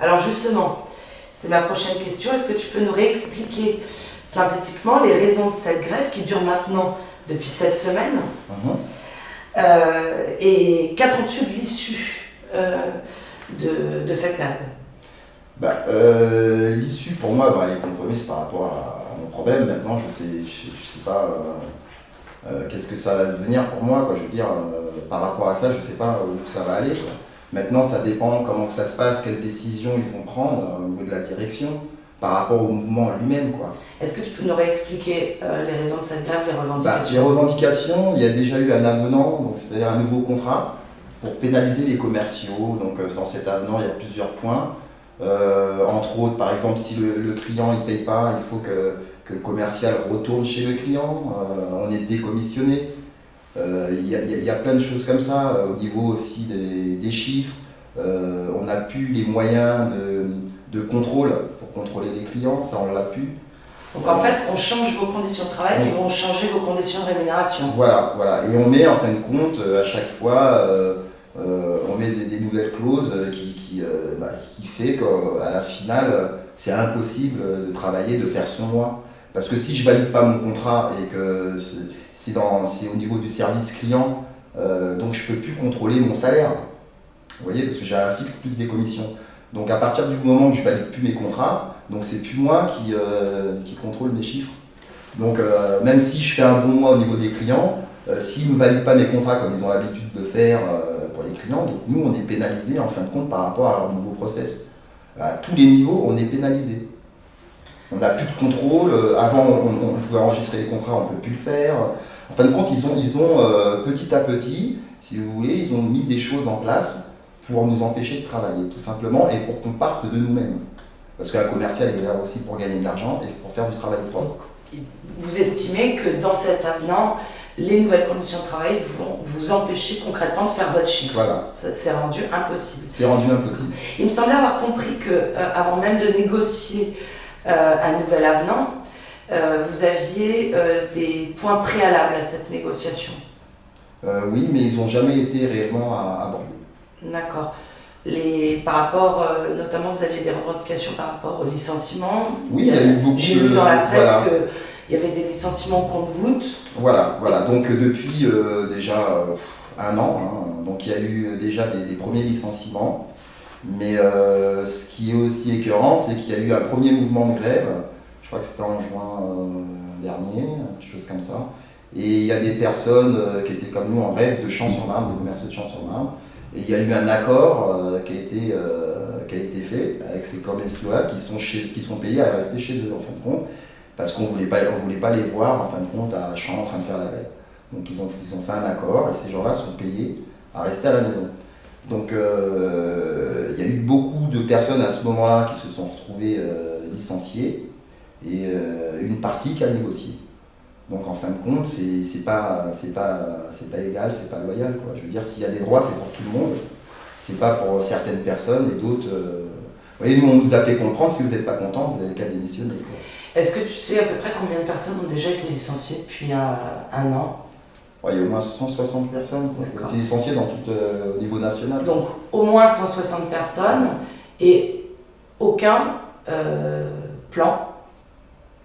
Alors justement, c'est ma prochaine question. Est-ce que tu peux nous réexpliquer synthétiquement les raisons de cette grève qui dure maintenant depuis 7 semaines et qu'attends-tu de l'issue de cette grève? L'issue pour moi, elle est compromise par rapport à mon problème. Maintenant, je sais pas qu'est-ce que ça va devenir pour moi. Quoi. Je veux dire, par rapport à ça, je sais pas où ça va aller. Quoi. Maintenant, ça dépend comment que ça se passe, quelles décisions ils vont prendre au niveau de la direction par rapport au mouvement lui-même. Est-ce que tu peux nous réexpliquer les raisons de cette grève, les revendications? Les revendications, il y a déjà eu un avenant, c'est-à-dire un nouveau contrat pour pénaliser les commerciaux. Donc, dans cet avenant, il y a plusieurs points. Entre autres, par exemple, si le client ne paye pas, il faut que le commercial retourne chez le client, on est décommissionné. Il y a plein de choses comme ça, au niveau aussi des chiffres. On n'a plus les moyens de contrôle pour contrôler les clients, ça on l'a plus. Donc en fait, on change vos conditions de travail qui vont changer vos conditions de rémunération. Voilà. Et on met en fin de compte, à chaque fois, on met des nouvelles clauses qui fait qu'à la finale, c'est impossible de travailler, de faire son mois. Parce que si je valide pas mon contrat et que c'est au niveau du service client, donc je peux plus contrôler mon salaire. Vous voyez, parce que j'ai un fixe plus des commissions. Donc à partir du moment que je valide plus mes contrats, donc c'est plus moi qui contrôle mes chiffres. Donc même si je fais un bon mois au niveau des clients, s'ils ne me valident pas mes contrats comme ils ont l'habitude de faire pour les clients, donc nous on est pénalisé en fin de compte par rapport à leur nouveau process. À tous les niveaux, on est pénalisé. On n'a plus de contrôle. Avant, on pouvait enregistrer les contrats, on ne peut plus le faire. En fin de compte, ils ont petit à petit, si vous voulez, ils ont mis des choses en place pour nous empêcher de travailler, tout simplement, et pour qu'on parte de nous-mêmes. Parce qu'un commercial est là aussi pour gagner de l'argent et pour faire du travail propre. Vous estimez que dans cet avenant, les nouvelles conditions de travail vont vous empêcher concrètement de faire votre chiffre. Voilà. C'est rendu impossible. C'est rendu impossible. Il me semblait avoir compris qu'avant même de négocier un nouvel avenant, vous aviez des points préalables à cette négociation. Oui, mais ils n'ont jamais été réellement abordés. D'accord. Par rapport, notamment, vous aviez des revendications par rapport au licenciement. Oui, il y a eu beaucoup. J'ai lu dans la presse qu'il y avait des licenciements contre voûte. Voilà. Donc depuis déjà un an, donc il y a eu déjà des premiers licenciements. Mais ce qui est aussi écœurant, c'est qu'il y a eu un premier mouvement de grève, je crois que c'était en juin dernier, quelque chose comme ça. Et il y a des personnes qui étaient comme nous en grève de Champs-sur-Marne, des commerçants de Champs-sur-Marne. Et il y a eu un accord qui a été fait avec ces commerciaux-là qui sont payés à rester chez eux en fin de compte, parce qu'on voulait pas les voir en fin de compte à Champs en train de faire la grève. Donc ils ont fait un accord et ces gens-là sont payés à rester à la maison. Donc il y a eu beaucoup de personnes à ce moment-là qui se sont retrouvées licenciées et une partie qui a négocié. Donc en fin de compte, c'est pas égal, c'est pas loyal, quoi. Je veux dire, s'il y a des droits, c'est pour tout le monde. C'est pas pour certaines personnes et d'autres. Vous voyez, nous on nous a fait comprendre, si vous n'êtes pas content, vous n'avez qu'à démissionner, quoi. Est-ce que tu sais à peu près combien de personnes ont déjà été licenciées depuis un an? Il y a au moins 160 personnes qui ont été licenciées dans tout au niveau national. Donc au moins 160 personnes et aucun plan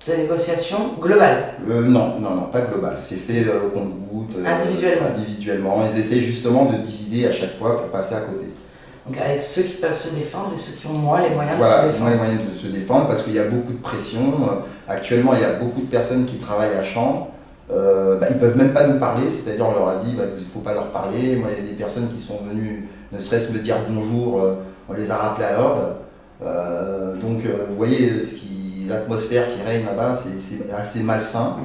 de négociation globale? Non, pas global. C'est fait au compte-gouttes. Individuellement. Ils essaient justement de diviser à chaque fois pour passer à côté. Donc avec ceux qui peuvent se défendre et ceux qui ont moins les moyens de se défendre. Moins les moyens de se défendre parce qu'il y a beaucoup de pression. Actuellement, il y a beaucoup de personnes qui travaillent à Champs. Ils ne peuvent même pas nous parler, c'est-à-dire on leur a dit il ne faut pas leur parler. Moi, il y a des personnes qui sont venues, ne serait-ce me dire bonjour, on les a rappelés à l'ordre. Donc vous voyez, l'atmosphère qui règne là-bas, c'est assez malsain.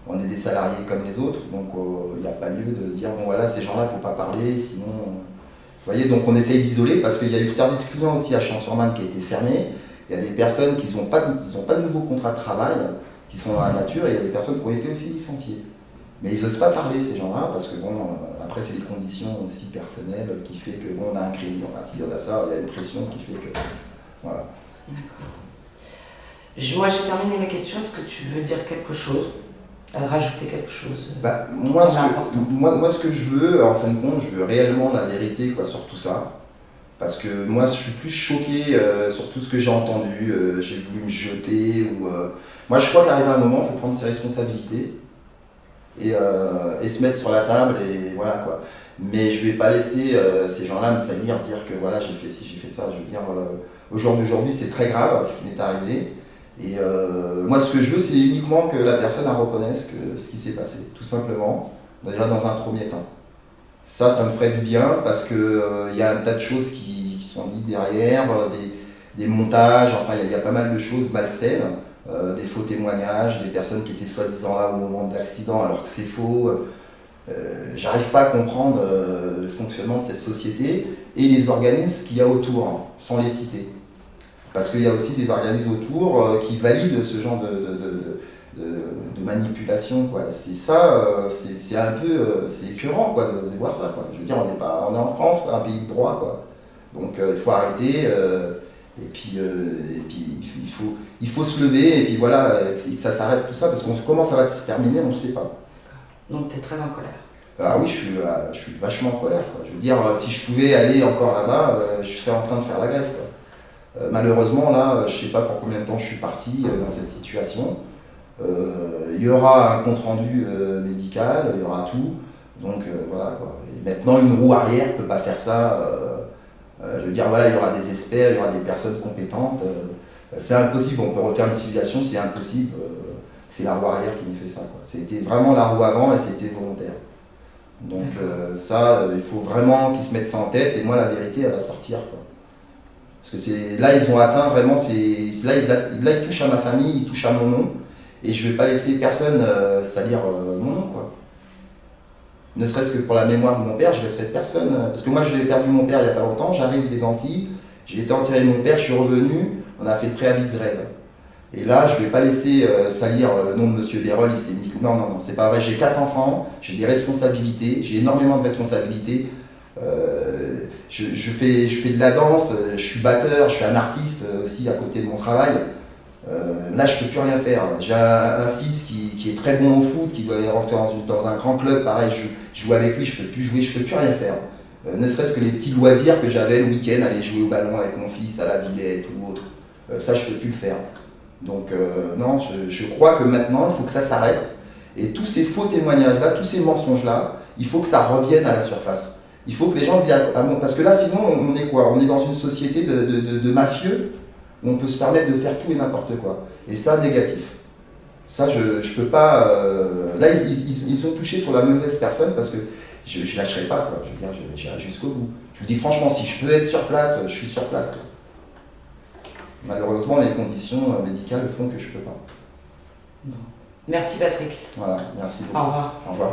On est des salariés comme les autres, donc il n'y a pas lieu de dire bon voilà, ces gens-là, il ne faut pas parler, sinon. Vous voyez, donc on essaye d'isoler parce qu'il y a eu le service client aussi à Champs-sur-Marne qui a été fermé. Il y a des personnes qui n'ont pas de nouveau contrat de travail, qui sont dans la nature, et il y a des personnes qui ont été aussi licenciées. Mais ils n'osent pas parler, ces gens-là, parce que bon, après c'est des conditions aussi personnelles qui fait que bon, on a un crédit, s'il y en a ça, il y a une pression qui fait que. Voilà. D'accord. Moi j'ai terminé mes questions, est-ce que tu veux dire quelque chose? Rajouter quelque chose? Moi, ce que je veux, en fin de compte, je veux réellement la vérité sur tout ça. Parce que moi, je suis plus choqué sur tout ce que j'ai entendu. J'ai voulu me jeter. Moi, je crois qu'arrivé à un moment, il faut prendre ses responsabilités et se mettre sur la table. Et voilà, quoi. Mais je ne vais pas laisser ces gens-là me salir, dire que voilà, j'ai fait ci, j'ai fait ça. Je veux dire, au jour d'aujourd'hui, c'est très grave ce qui m'est arrivé. Et moi, ce que je veux, c'est uniquement que la personne elle reconnaisse ce qui s'est passé, tout simplement, déjà dans un premier temps. Ça me ferait du bien parce qu'il y a un tas de choses qui sont dites derrière, des montages, enfin il y a pas mal de choses malsaines, des faux témoignages, des personnes qui étaient soi-disant là au moment de l'accident alors que c'est faux. J'arrive pas à comprendre le fonctionnement de cette société et les organismes qu'il y a autour, hein, sans les citer. Parce qu'il y a aussi des organismes autour qui valident ce genre de manipulation, quoi. C'est ça, c'est un peu, c'est écœurant, quoi, de voir ça, quoi. Je veux dire, on est en France, un pays de droit, quoi. Donc il faut arrêter, et puis il faut se lever, et puis voilà, et que ça s'arrête tout ça, parce qu'on comment ça va se terminer, on ne sait pas. Donc tu es très en colère. Ah oui, je suis vachement en colère, quoi. Je veux dire, si je pouvais aller encore là-bas, je serais en train de faire la grève, quoi. Malheureusement, là, je ne sais pas pour combien de temps je suis parti dans cette situation. Il y aura un compte-rendu médical, il y aura tout. Donc voilà, quoi. Et maintenant, une roue arrière ne peut pas faire ça. Je veux dire, voilà, il y aura des experts, il y aura des personnes compétentes. C'est impossible, on peut refaire une simulation, c'est impossible. C'est la roue arrière qui m'ait fait ça, quoi. C'était vraiment la roue avant et c'était volontaire. Donc ça, il faut vraiment qu'ils se mettent ça en tête. Et moi, la vérité, elle va sortir, quoi. Parce que là, ils ont atteint vraiment, là, ils touchent à ma famille, ils touchent à mon nom, et je ne vais pas laisser personne salir mon nom, quoi. Ne serait-ce que pour la mémoire de mon père, je ne laisserai personne. Parce que moi, j'ai perdu mon père il n'y a pas longtemps, j'arrive des Antilles, j'ai été enterré mon père, je suis revenu, on a fait le préavis de grève. Et là, je ne vais pas laisser salir le nom de M. Bérol, il s'est mis. Non, c'est pas vrai, j'ai 4 enfants, j'ai des responsabilités, j'ai énormément de responsabilités. Je fais de la danse, je suis batteur, je suis un artiste aussi à côté de mon travail. Là, je peux plus rien faire. J'ai un fils qui est très bon au foot, qui doit rentrer dans un grand club. Pareil, je joue avec lui, je peux plus jouer, je peux plus rien faire. Ne serait-ce que les petits loisirs que j'avais le week-end, aller jouer au ballon avec mon fils à la Villette ou autre. Ça, je peux plus le faire. Donc non, je crois que maintenant, il faut que ça s'arrête. Et tous ces faux témoignages-là, tous ces mensonges-là, il faut que ça revienne à la surface. Il faut que les gens disent, parce que là sinon on est quoi? On est dans une société de mafieux où on peut se permettre de faire tout et n'importe quoi. Et ça, négatif. Ça, je peux pas... Là, ils sont touchés sur la mauvaise personne parce que je ne lâcherai pas, quoi. Je veux dire, j'irai jusqu'au bout. Je vous dis franchement, si je peux être sur place, je suis sur place, quoi. Malheureusement, les conditions médicales font que je ne peux pas. Merci Patrick. Voilà, merci beaucoup. Au revoir. Au revoir.